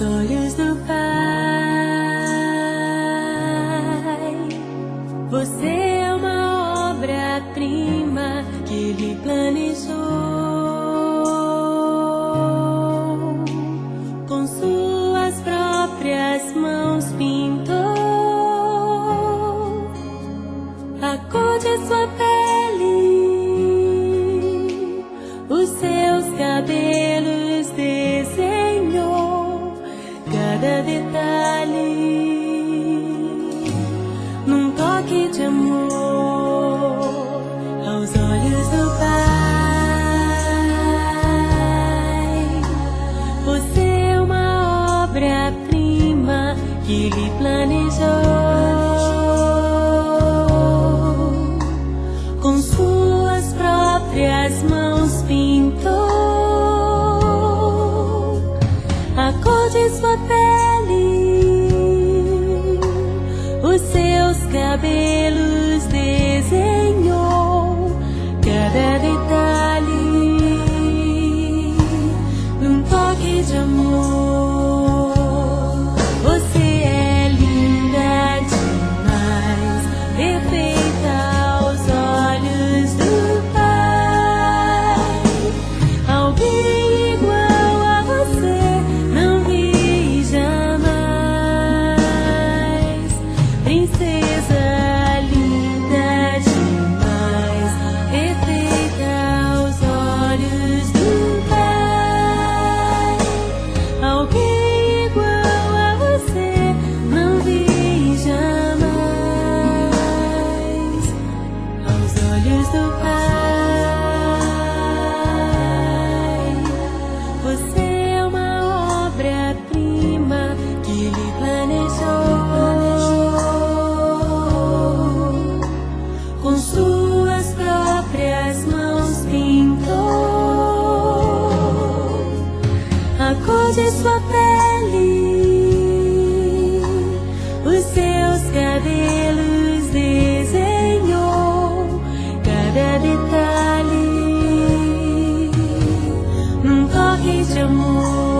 aos olhos do Pai. Você é uma obra-prima que Ele planejou, com suas próprias mãos pintou a cor de sua pele, os seus cabelos desenhou cada detalhe, num toque de amor aos olhos do Pai. Você é uma obra-prima que Ele planejou, com suas próprias mãos pintou a cor de sua pele, os seus cabelos desenhou cada detalhe, num toque de amor. Você é linda demais, perfeita aos olhos do Pai. Alguém igual a você não vi jamais. Princesa linda demais, perfeita aos olhos do Pai. Alguém igual a você não vi jamais aos olhos do Pai. Você é uma obra-prima que Ele planejou, com suas próprias mãos pintou a cor de sua pele, os seus cabelos desenhou cada detalhe, num toque de amor.